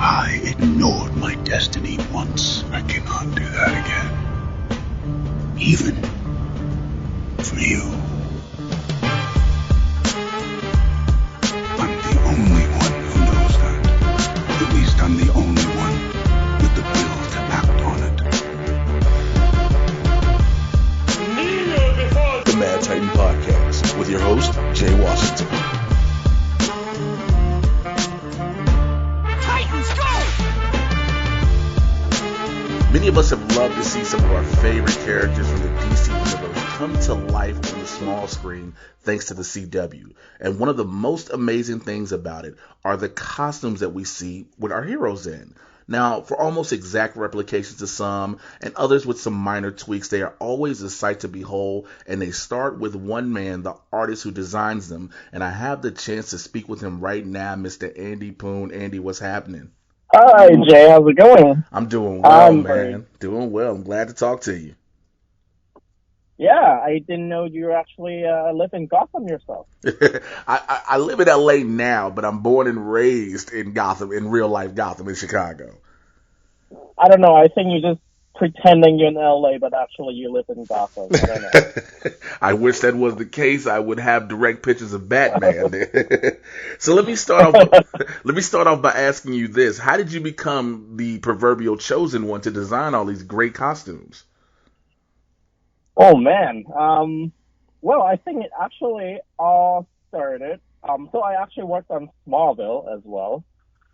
I ignored my destiny once. I cannot do that again. Even for you. I'm the only one who knows that. At least I'm the only one with the will to act on it. The Mad Titan Podcast with your host, Jay Washington. Many of us have loved to see some of our favorite characters from the DC universe come to life on the small screen thanks to the CW. And one of the most amazing things about it are the costumes that we see with our heroes in. Now, for almost exact replications of some, and others with some minor tweaks, they are always a sight to behold, and they start with one man, the artist who designs them. And I have the chance to speak with him right now, Mr. Andy Poon. Andy, what's happening? Hi, Jay. How's it going? I'm doing well, man. Doing well. I'm glad to talk to you. Yeah, I didn't know you actually live in Gotham yourself. I live in LA now, but I'm born and raised in Gotham, in real life Gotham, in Chicago. I don't know. I think you're just pretending you're in LA, but actually you live in Gotham. I don't know. I wish that was the case. I would have direct pictures of Batman. So let me start off by asking you this: how did you become the proverbial chosen one to design all these great costumes? Oh man. Well, I think it actually all started. So I actually worked on Smallville as well.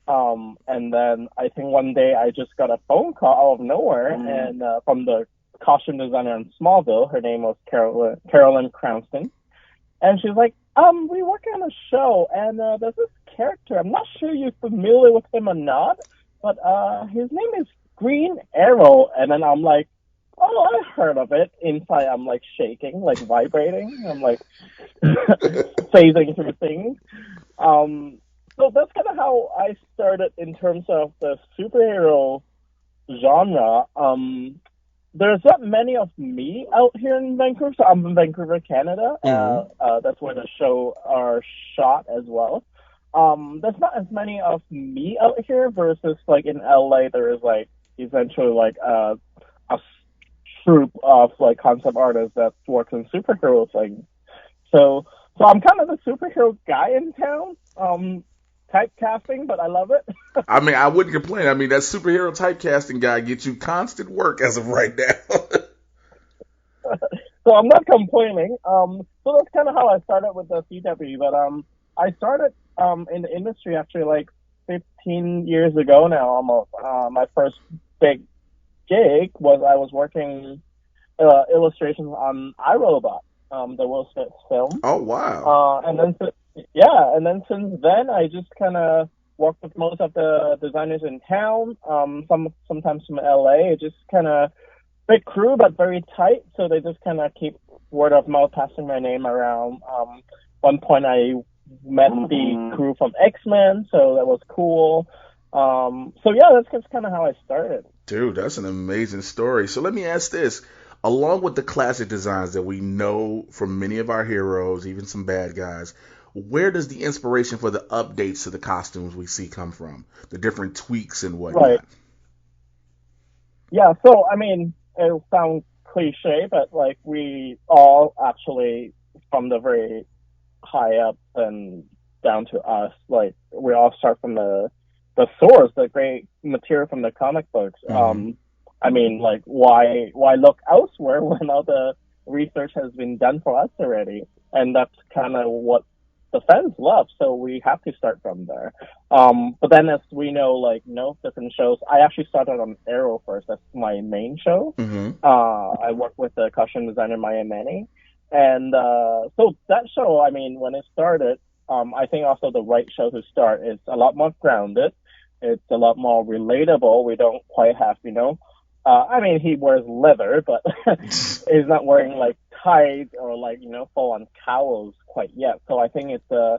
And then I think one day I just got a phone call out of nowhere, and from the costume designer in Smallville. Her name was Carolyn Cranston, and she's like, "We're working on a show, and there's this character. I'm not sure you're familiar with him or not, but his name is Green Arrow." And then I'm like, "Oh, I heard of it." Inside, I'm like shaking, like vibrating. I'm like phasing through things. So that's kind of how I started in terms of the superhero genre. There's not many of me out here in Vancouver. So I'm in Vancouver, Canada. That's where the show are shot as well. There's not as many of me out here versus like in LA. There is like essentially like a troupe of like concept artists that works in superhero things. So I'm kind of the superhero guy in town. Typecasting, but I love it. I mean, I wouldn't complain. I mean, that superhero typecasting guy gets you constant work as of right now. So I'm not complaining. So that's kind of how I started with the CW. But I started in the industry actually like 15 years ago now, almost. My first big gig was I was working illustrations on iRobot, the Will Smith film. Oh wow! And then since then, I just kind of worked with most of the designers in town, sometimes from LA. It's just kind of big crew, but very tight, so they just kind of keep word of mouth passing my name around. One point I met the crew from X-Men, so that was cool. So yeah, that's just kind of how I started. Dude, that's an amazing story. So let me ask this. Along with the classic designs that we know from many of our heroes, even some bad guys, where does the inspiration for the updates to the costumes we see come from? The different tweaks and whatnot. Right. Yeah, so, I mean, it'll sound cliche, but, like, we all actually, from the very high up and down to us, like, we all start from the source, the great material from the comic books. I mean, like, why look elsewhere when all the research has been done for us already? And that's kind of what the fans love, so we have to start from there. But then as we know, like, different shows. I actually started on Arrow first. That's my main show. I worked with the costume designer Maya Manny. And so that show, I mean, when it started, I think also the right show to start. It's a lot more grounded. It's a lot more relatable. We don't quite have, I mean, he wears leather, but he's not wearing, like, tights or, like, full-on cowls quite yet. So I think it's a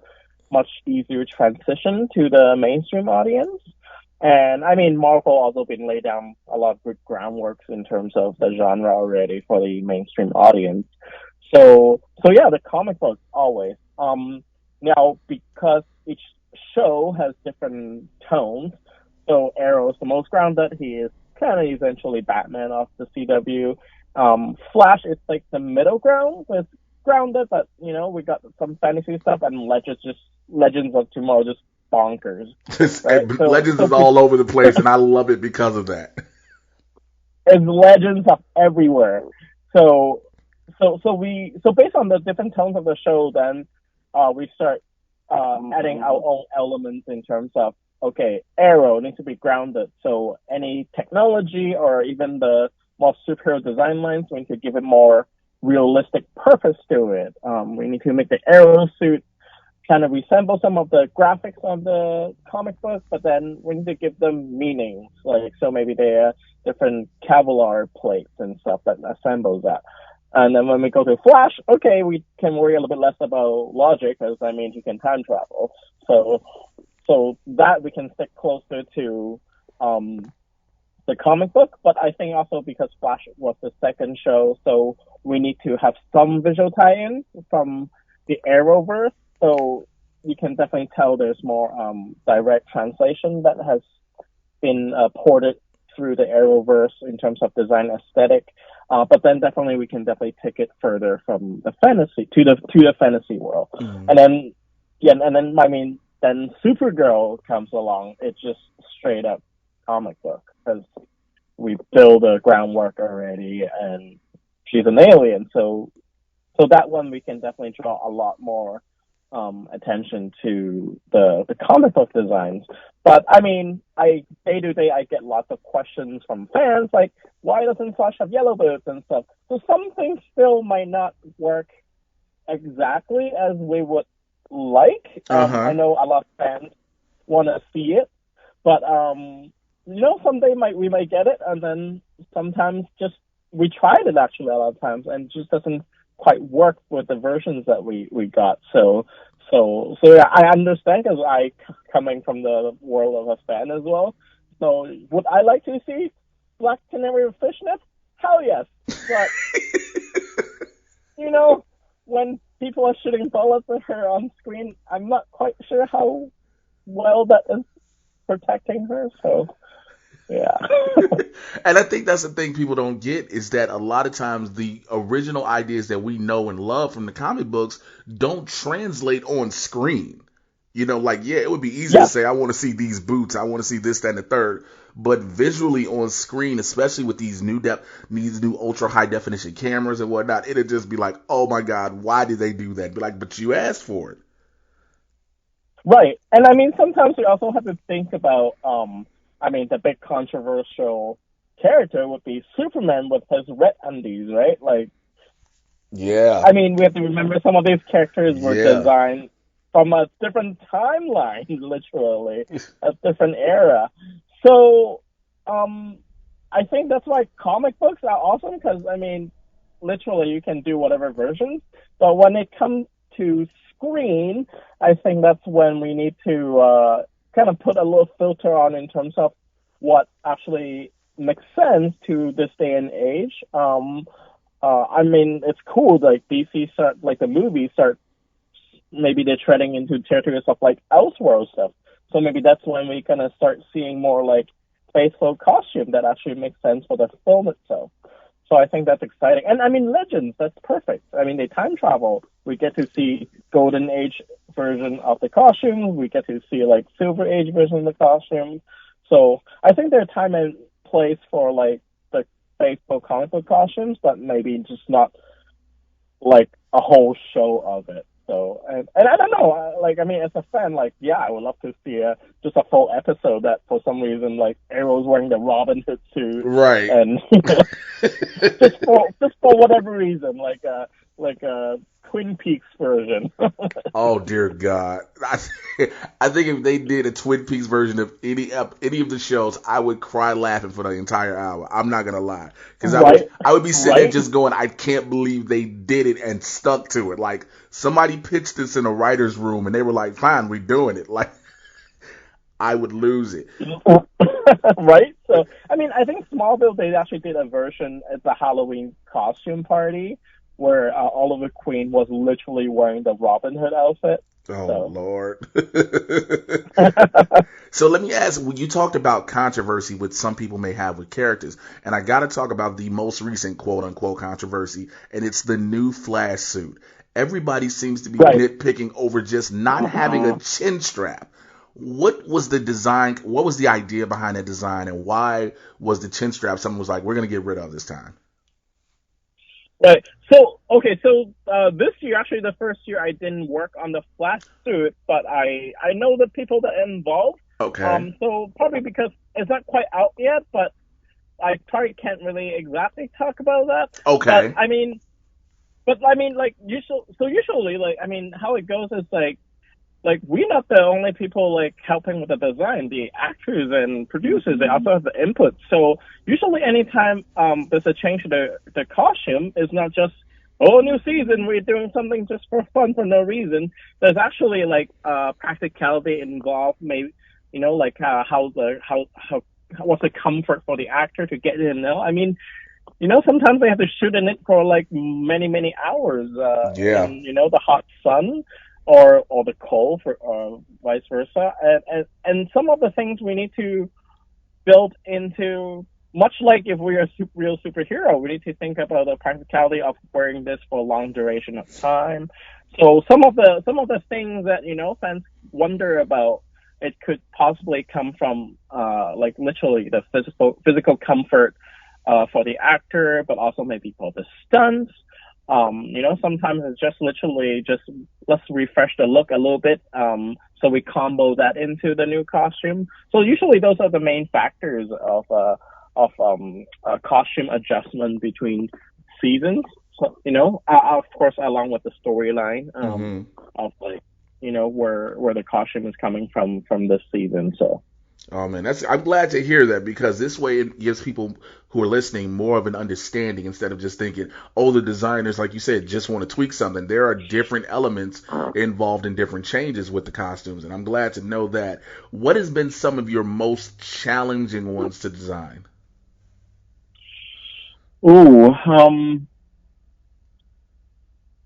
much easier transition to the mainstream audience. And, I mean, Marvel also been laid down a lot of good groundworks in terms of the genre already for the mainstream audience. So yeah, the comic books always. Now, because each show has different tones, So Arrow's the most grounded. He is kind of essentially Batman of the CW. Flash is like the middle ground. It's grounded, but we got some fantasy stuff, and Legends of Tomorrow just bonkers, right? Legends is all over the place, and I love it because of that. It's Legends of everywhere. So based on the different tones of the show, then we start adding our own elements in terms of, okay, Arrow needs to be grounded. So any technology or even the more superhero design lines, we need to give it more realistic purpose to it. We need to make the Arrow suit kind of resemble some of the graphics of the comic book, but then we need to give them meanings. Like, so maybe they are different Kevlar plates and stuff that assembles that. And then when we go to Flash, okay, we can worry a little bit less about logic, because, he can time travel. So that we can stick closer to the comic book, but I think also because Flash was the second show, so we need to have some visual tie-in from the Arrowverse, so you can definitely tell there's more direct translation that has been ported through the Arrowverse in terms of design aesthetic. But then definitely we can take it further from the fantasy to the fantasy world. Mm-hmm. Then Supergirl comes along. It's just straight up comic book, because we build the groundwork already, and she's an alien. So that one we can definitely draw a lot more attention to the comic book designs. But day to day I get lots of questions from fans, like, why doesn't Flash have yellow boots and stuff? So some things still might not work exactly as we would like. I know a lot of fans want to see it, but someday we might get it, and then sometimes just we tried it actually a lot of times, and it just doesn't quite work with the versions that we got. So yeah, I understand, because coming from the world of a fan as well. So would I like to see Black Canary with fishnets? Hell yes. But when people are shooting bullets at her on screen, I'm not quite sure how well that is protecting her. So yeah. And I think that's the thing people don't get, is that a lot of times the original ideas that we know and love from the comic books don't translate on screen. It would be easy to say, I want to see these boots, I want to see this, that, and the third. But visually on screen, especially with these new ultra high definition cameras and whatnot, it'd just be like, oh my God, why did they do that? Be like, but you asked for it. Right. And sometimes we also have to think about, the big controversial character would be Superman with his red undies, right? Like, yeah. We have to remember some of these characters were designed from a different timeline, literally, a different era. So, I think that's why comic books are awesome, because, literally you can do whatever versions, but when it comes to screen, I think that's when we need to kind of put a little filter on in terms of what actually makes sense to this day and age. It's cool, like DC start, like the movies start, maybe they're treading into territories of like Elseworld stuff. So maybe that's when we kind of start seeing more like faithful costume that actually makes sense for the film itself. So I think that's exciting. And Legends, that's perfect. They time travel. We get to see Golden Age version of the costume. We get to see like Silver Age version of the costume. So I think there's time and place for like the faithful comic book costumes, but maybe just not like a whole show of it. So, and I don't know, as a fan, I would love to see just a full episode that for some reason, Arrow's wearing the Robin Hood suit. Right. And, just for whatever reason, like a Twin Peaks version. Oh, dear God. I think if they did a Twin Peaks version of any of the shows, I would cry laughing for the entire hour. I'm not going to lie. Because I would be sitting there just going, I can't believe they did it and stuck to it. Like, somebody pitched this in a writer's room and they were like, fine, we're doing it. Like, I would lose it. Right? So, I think Smallville, they actually did a version at the Halloween costume party where Oliver Queen was literally wearing the Robin Hood outfit. Oh, So. Lord. So let me ask, when you talked about controversy which some people may have with characters, and I got to talk about the most recent quote unquote controversy, and it's the new Flash suit. Everybody seems to be Right. nitpicking over just not having a chin strap. What was the design? What was the idea behind that design, and why was the chin strap something was like, we're going to get rid of this time? Right. So, okay, so this year, actually the first year, I didn't work on the Flash suit, but I know the people that are involved. Okay. So probably because it's not quite out yet, but I probably can't really exactly talk about that. But Okay. like usually, like, I mean, how it goes is like we're not the only people like helping with the design. The actors and producers, they also have the input. So usually anytime there's a change to the costume, it's not just, oh, new season, we're doing something just for fun for no reason. There's actually like practicality involved, maybe, like how what's the comfort for the actor to get in. I mean, sometimes they have to shoot in it for like many hours Yeah. in the hot sun or the cold, for vice versa, and some of the things we need to build into, much like if we are a real superhero, we need to think about the practicality of wearing this for a long duration of time. So some of the things that fans wonder about, it could possibly come from like literally the physical comfort for the actor, but also maybe for the stunts. Sometimes it's just literally just let's refresh the look a little bit. So we combo that into the new costume. So usually those are the main factors of a costume adjustment between seasons. So of course, along with the storyline Hmm. of like where the costume is coming from this season. So. Oh man, I'm glad to hear that, because this way it gives people who are listening more of an understanding, instead of just thinking, oh, the designers, like you said, just want to tweak something. There are different elements involved in different changes with the costumes, and I'm glad to know that. What has been some of your most challenging ones to design? Ooh,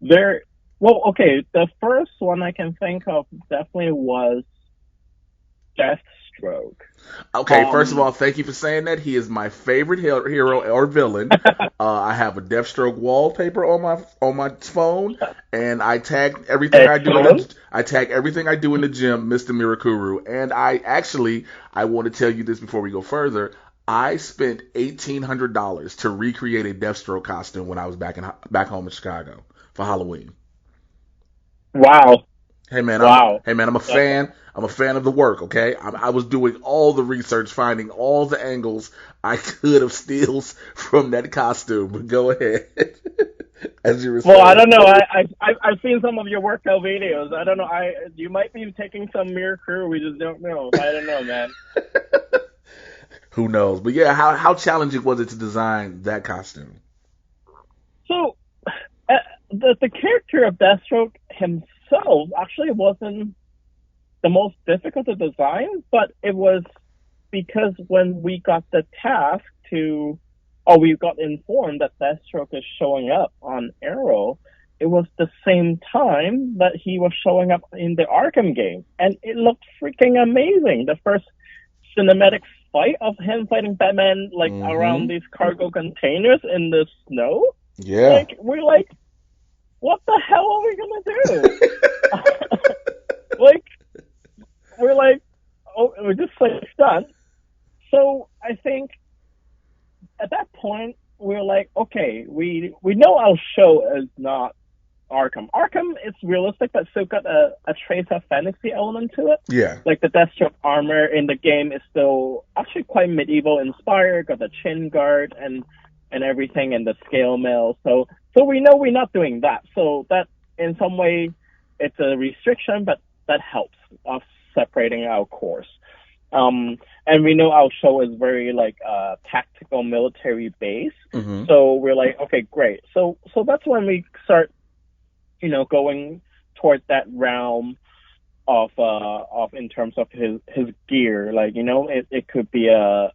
there. Well, okay. The first one I can think of definitely was Deathstroke. Okay, first of Um, all, thank you for saying that. He is my favorite hero or villain. I have a Deathstroke wallpaper on my phone, and Excellent. I tag everything I do in the gym, Mr. Mirakuru. And I want to tell you this before we go further. I spent $1,800 to recreate a Deathstroke costume when I was back home in Chicago for Halloween. Wow. Wow. Hey man, I'm a That, fan. I'm a fan of the work. Okay, I was doing all the research, finding all the angles I could of steals from that costume. But go ahead, as you were well, I saying. don't know. I've seen some of your workout videos. I don't know. You might be taking some mirror crew. We just don't know. I don't know, man. Who knows? But yeah, how challenging was it to design that costume? So uh, the character of Deathstroke himself actually wasn't the most difficult to design, but it was because when we got the task to, or we got informed that Deathstroke is showing up on Arrow, it was the same time that he was showing up in the Arkham game, and it looked freaking amazing. The first cinematic fight of him fighting Batman, like around Mm-hmm. these cargo containers in the snow, Yeah. like we're like, what the hell are we gonna do? Like we're like, oh, we're just like stunned. So I think at that point we're like, okay, we know our show is not Arkham. Arkham is realistic, but still got a trace of fantasy element to it. Yeah. Like the Deathstroke armor in the game is still actually quite medieval inspired, got the chin guard and everything, and the scale mail. So we know we're not doing that. So that in some way it's a restriction, but that helps us separating our course. And we know our show is very like tactical military base. Mm-hmm. So we're like, okay, great. So that's when we start, going towards that realm of in terms of his gear. Like, it could be a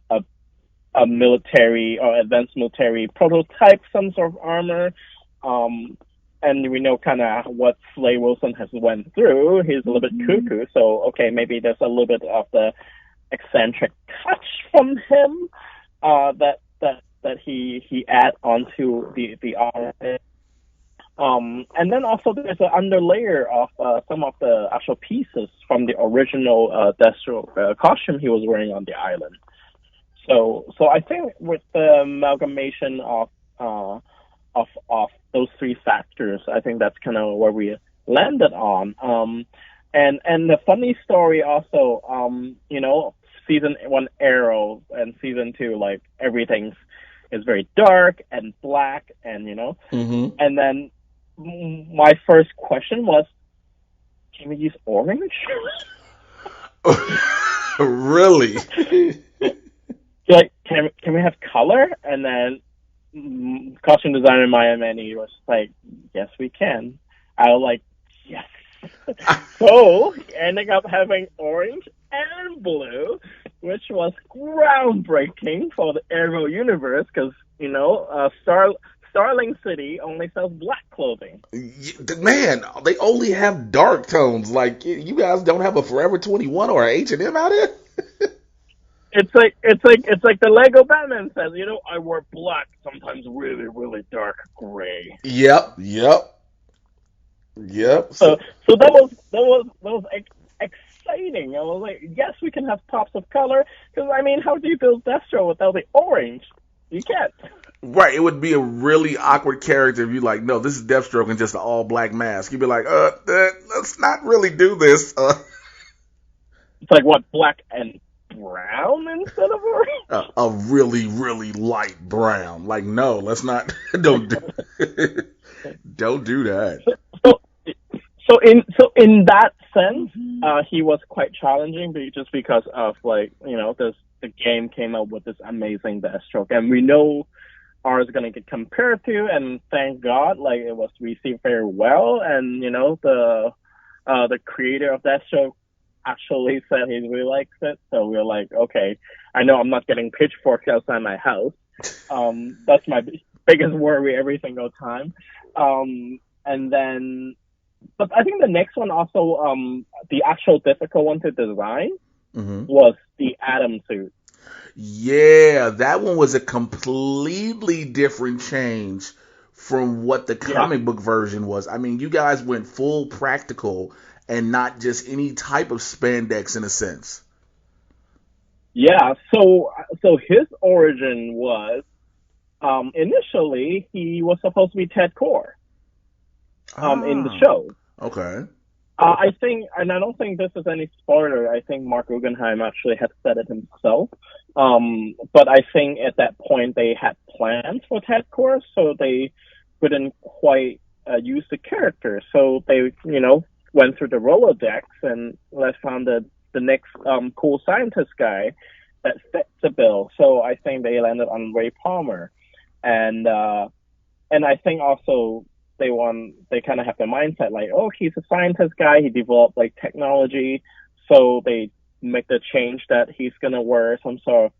military or advanced military prototype, some sort of armor. and we know kind of what Slade Wilson has went through. He's a little bit cuckoo, so okay, maybe there's a little bit of the eccentric touch from him that he add onto the art. And then also there's an underlayer of some of the actual pieces from the original Deathstroke costume he was wearing on the island. So I think with the amalgamation of those three factors, I think that's kind of where we landed on. And the funny story also, season 1 Arrow and season 2, like everything is very dark and black, and and then my first question was, can we use orange? Really? Like, can we have color? And then costume designer Maya Manny was like, yes, we can. I was like, yes. So ending up having orange and blue, which was groundbreaking for the Arrow universe, because Starling City only sells black clothing. Man, they only have dark tones. Like, you guys don't have a Forever 21 or an H&M out here? It's like the Lego Batman says, I wear black, sometimes really, really dark gray. Yep. So that was exciting. I was like, yes, we can have pops of color, because I mean, how do you build Deathstroke without the orange? You can't. Right, it would be a really awkward character if you like, no, this is Deathstroke and just an all black mask. You'd be like, let's not really do this. It's like what, black and brown instead of orange? A really, really light brown. Like, no, let's not. Don't do that. So in that sense, he was quite challenging, just because of the game came out with this amazing Deathstroke, and we know ours is going to get compared to, and thank God, it was received very well, and the creator of Deathstroke actually said he really likes it, so we were like, okay, I know I'm not getting pitchforks outside my house. That's my biggest worry every single time. And then, but I think the next one also, the actual difficult one to design was the Atom suit. Yeah, that one was a completely different change from what the comic book version was. I mean, you guys went full practical and not just any type of spandex in a sense. Yeah, so his origin was, initially he was supposed to be Ted Core in the show. Okay. I think, and I don't think this is any spoiler, I think Mark Guggenheim actually had said it himself. But I think at that point they had plans for Ted Core, so they couldn't quite use the character. So they, went through the Rolodex and found the next cool scientist guy that fit the bill. So I think they landed on Ray Palmer. And I think also they kind of have the mindset like, oh, he's a scientist guy, he developed technology, so they make the change that he's gonna wear some sort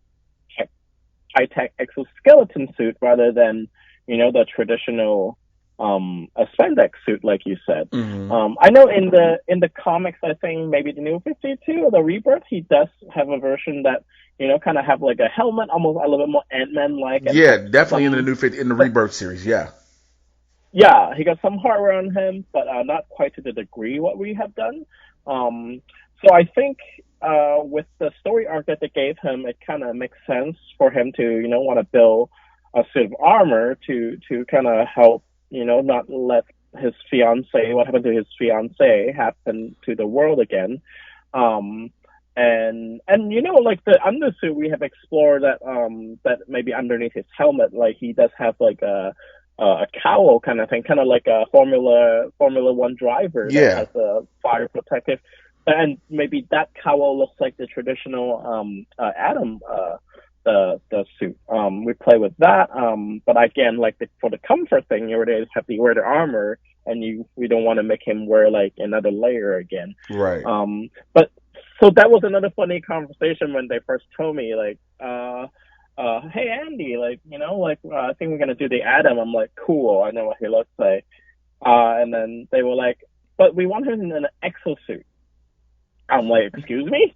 of high-tech exoskeleton suit rather than the traditional a spandex suit, like you said. I know in the comics, I think maybe the New 52 or the Rebirth, he does have a version that kind of have a helmet, almost a little bit more Ant-Man like. Yeah, definitely in the New 50, in the Rebirth series. Yeah, he got some hardware on him, but not quite to the degree what we have done. So I think with the story arc that they gave him, it kind of makes sense for him to, want to build a suit of armor to kind of help, not let his fiance, what happened to his fiance, happen to the world again. And the undersuit, we have explored that that maybe underneath his helmet, he does have a cowl kind of thing, kind of like a Formula One driver that has a fire protective, and maybe that cowl looks like the traditional Atom the suit. We play with that, but again, for the comfort thing, you already have to wear the armor, and we don't want to make him wear another layer again. Right. But so that was another funny conversation when they first told me hey Andy, I think we're gonna do the Atom. I'm like, cool, I know what he looks like. And then they were like, but we want him in an exosuit. I'm like, excuse me?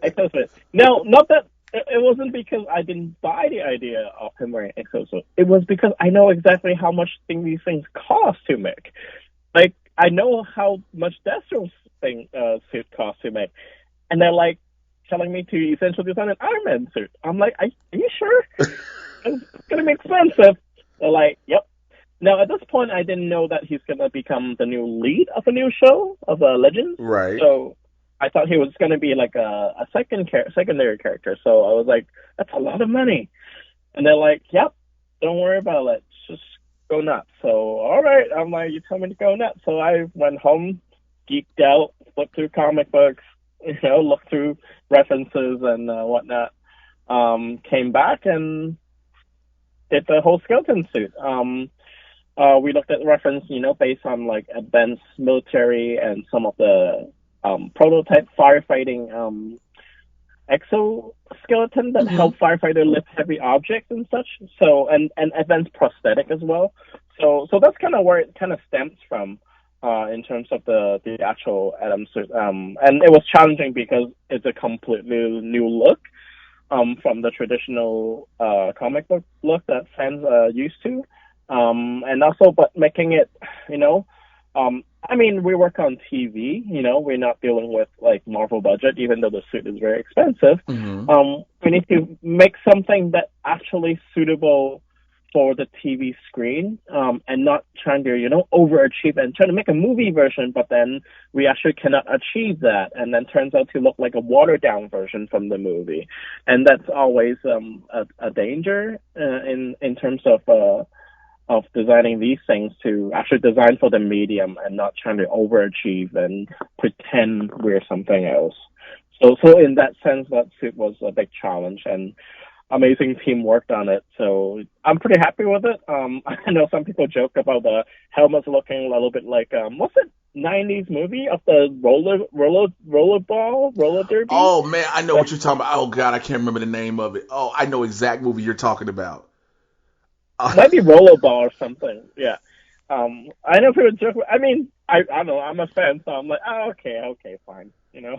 Exosuit. No, not that. It wasn't because I didn't buy the idea of him wearing exosuit. It was because I know exactly how much these things cost to make. Like, I know how much Destro's suit costs to make. And they're like telling me to essentially design an Iron Man suit. I'm like, are you sure? It's going to be expensive. They're like, yep. Now, at this point, I didn't know that he's going to become the new lead of a new show, of a Legend. Right. So I thought he was going to be like a secondary character. So I was like, that's a lot of money. And they're like, yep, don't worry about it. Just go nuts. So, all right. I'm like, you tell me to go nuts. So I went home, geeked out, flipped through comic books, looked through references and whatnot. Came back and did the whole skeleton suit. We looked at reference, based on like advanced military and some of the prototype firefighting exoskeleton that help firefighter lift heavy objects and such. So and advanced prosthetic as well. So that's kind of where it kind of stems from in terms of the actual Adam suit. And it was challenging because it's a completely new look from the traditional comic book look that fans are used to. And also, but making it, we work on TV, we're not dealing with like Marvel budget, even though the suit is very expensive. We need to make something that actually suitable for the TV screen, and not trying to, overachieve and trying to make a movie version, but then we actually cannot achieve that, and then turns out to look like a watered down version from the movie. And that's always a danger in terms of designing these things, to actually design for the medium and not trying to overachieve and pretend we're something else. So in that sense, that suit was a big challenge, and amazing team worked on it. So I'm pretty happy with it. I know some people joke about the helmets looking a little bit like, what's it? 90s movie of the roller derby? Oh man, I know what you're talking about. Oh god, I can't remember the name of it. Oh, I know exact movie you're talking about. Might be rollerball or something. Yeah. I know people joke. I mean, I don't know. I'm a fan, so I'm like, oh, okay, fine.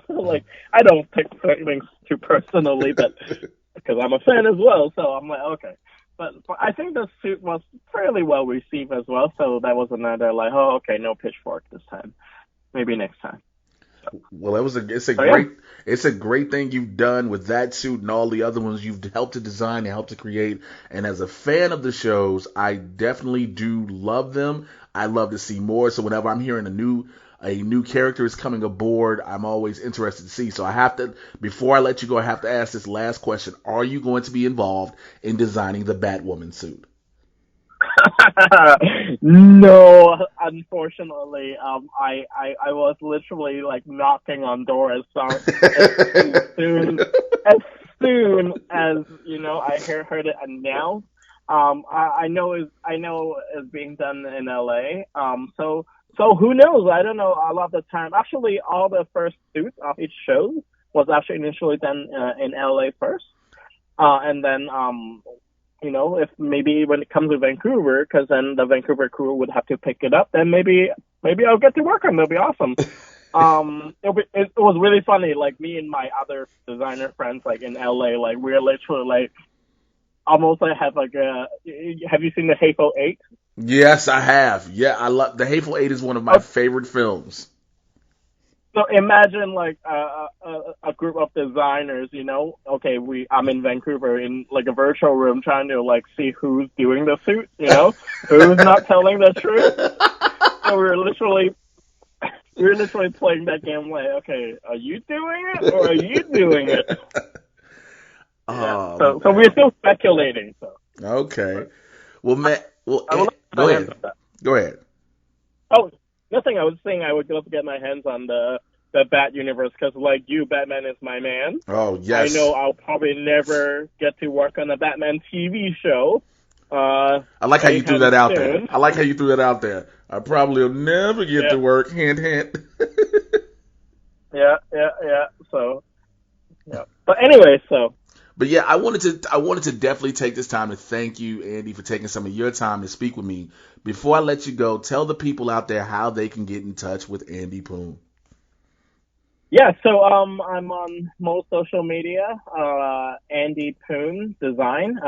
Like, I don't take things too personally, but because I'm a fan as well, so I'm like, okay. But I think the suit was fairly well received as well, so that was another like, oh, okay, no pitchfork this time. Maybe next time. Well, it's a great thing you've done with that suit and all the other ones you've helped to design and helped to create. And as a fan of the shows, I definitely do love them. I love to see more. So whenever I'm hearing a new character is coming aboard, I'm always interested to see. So before I let you go, I have to ask this last question. Are you going to be involved in designing the Batwoman suit? No, unfortunately. I was literally like knocking on doors as soon as I heard it announced. I know it's being done in LA. So who knows? I don't know. A lot of the time, actually, all the first suits of each show was actually initially done in LA first, and then if maybe when it comes to Vancouver, because then the Vancouver crew would have to pick it up, then maybe I'll get to work on it. It'll be awesome. It was really funny. Like, me and my other designer friends, like in LA, like we're literally like almost like have you seen the Hateful Eight? Yes, I have. Yeah, I love the Hateful Eight. Is one of my favorite films. So imagine like a group of designers, okay, I'm in Vancouver in like a virtual room trying to like see who's doing the suit, who's not telling the truth. So we're literally playing that game like, okay, are you doing it or are you doing it? So we're still speculating. So okay, well, Matt, go ahead. Go ahead. Oh, nothing. I was saying I would love to get my hands on the Bat universe, because like you, Batman is my man. Oh, yes. I know I'll probably never get to work on a Batman TV show. I like how you threw that out there. I probably will never get to work. Hint, hint. Yeah. So, yeah. But anyway, so. But yeah, I wanted to definitely take this time to thank you, Andy, for taking some of your time to speak with me. Before I let you go, tell the people out there how they can get in touch with Andy Poon. Yeah, so I'm on most social media. Andy Poon Design.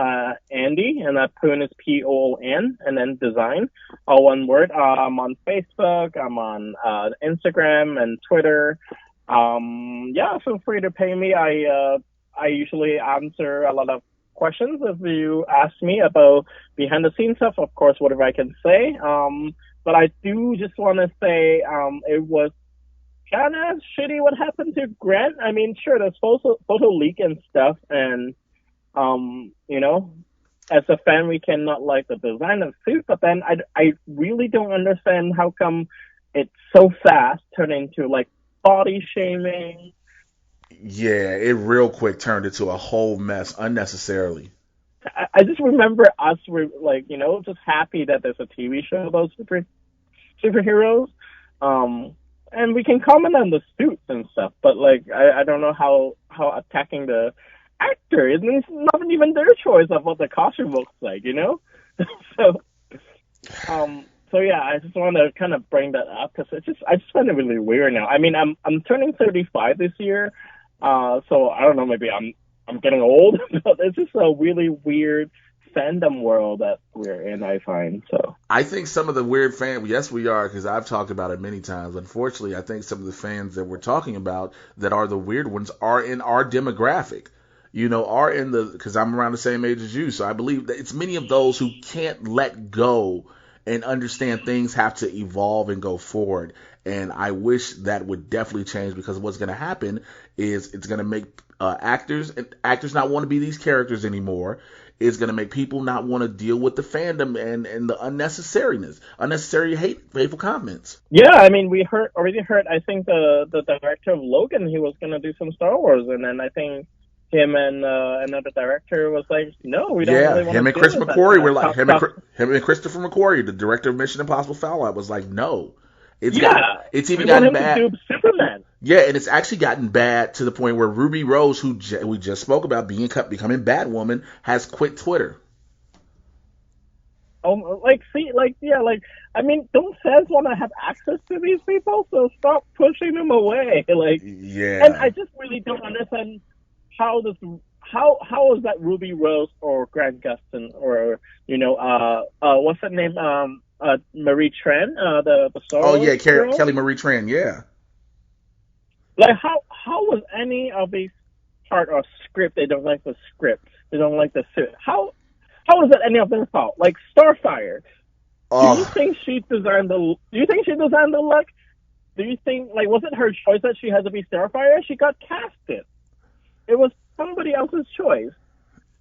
Andy, and that Poon is Poon, and then Design, all one word. I'm on Facebook. I'm on Instagram and Twitter. Yeah, feel free to pay me. I usually answer a lot of questions if you ask me about behind the scenes stuff. Of course, whatever I can say. But I do just want to say it was kind of shitty what happened to Grant. I mean, sure, there's photo leak and stuff, and you know, as a fan, we cannot like the design of the suit, but then I really don't understand how come it's so fast turned into like body shaming. Yeah, it real quick turned into a whole mess unnecessarily. I just remember us were like, just happy that there's a TV show about superheroes. And we can comment on the suits and stuff, but like I don't know how attacking the actor. It's not even their choice of what the costume looks like, so so yeah, I just want to kind of bring that up because I just find it really weird now. I mean, I'm turning 35 this year, so I don't know, maybe I'm getting old, but it's just a really weird fandom world that we're in, I find. So I think some of the weird fans, yes, we are, because I've talked about it many times. Unfortunately, I think some of the fans that we're talking about that are the weird ones are in our demographic. Because I'm around the same age as you, so I believe that it's many of those who can't let go and understand things have to evolve and go forward. And I wish that would definitely change, because what's going to happen is it's going to make actors not want to be these characters anymore. It's going to make people not want to deal with the fandom and the unnecessary hateful comments. Yeah, I mean, we already heard, I think the director of Logan, he was going to do some Star Wars, and then I think him and another director was like, no, we don't really want to. Him and Chris McQuarrie were like, him and Christopher McQuarrie, the director of Mission Impossible Fallout, was like, no. It's even gotten bad. To do Superman. Yeah, and it's actually gotten bad to the point where Ruby Rose, who we just spoke about becoming Batwoman, has quit Twitter. I mean, don't fans want to have access to these people? So stop pushing them away. Yeah. And I just really don't understand how is that Ruby Rose or Grant Gustin or what's her name, Marie Tran, the Star Wars girl? Kelly Marie Tran, yeah. Like how was any of these part of script? They don't like the script. They don't like the suit. How is it any of their fault? Like Starfire. Do you think she designed the look? Do you think, like, was it her choice that she had to be Starfire? She got casted. It was somebody else's choice.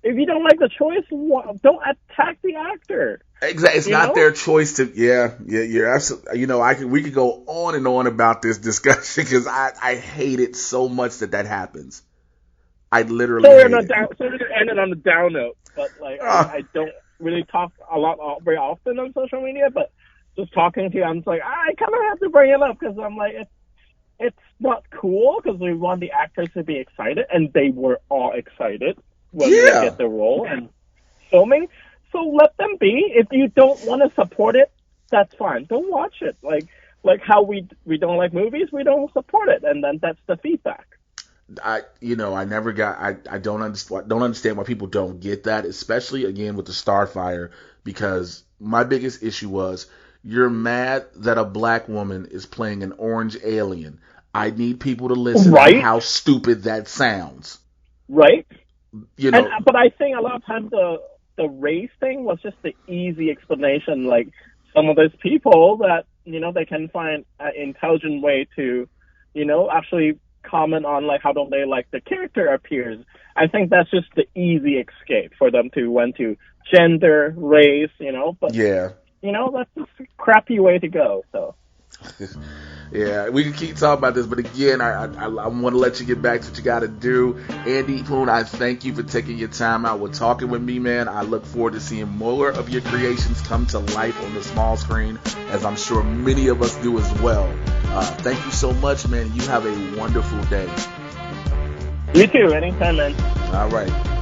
If you don't like the choice, don't attack the actor. Exactly, it's not their choice to. Yeah, you're absolutely. We could go on and on about this discussion because I hate it so much that happens. I literally. Sorry to end it on a down note, but like I don't really talk very often on social media, but just talking to you, I'm just like, I kind of have to bring it up because I'm like, it's not cool because we want the actors to be excited, and they were all excited when they get the role and filming. So let them be. If you don't want to support it, that's fine. Don't watch it. Like how we don't like movies, we don't support it, and then that's the feedback. I don't understand why people don't get that, especially again with the Starfire, because my biggest issue was you're mad that a black woman is playing an orange alien. I need people to listen to how stupid that sounds. Right. But I think a lot of times the race thing was just the easy explanation. Like some of those people that they can find an intelligent way to actually comment on like how don't they like the character appears. I think that's just the easy escape for them to went to gender, race, but that's just a crappy way to go. So yeah, we can keep talking about this, but again, I want to let you get back to what you got to do. Andy Poon, I thank you for taking your time out with talking with me, man. I look forward to seeing more of your creations come to life on the small screen, as I'm sure many of us do as well. Thank you so much, man. You have a wonderful day. You too. Anytime, man. All right.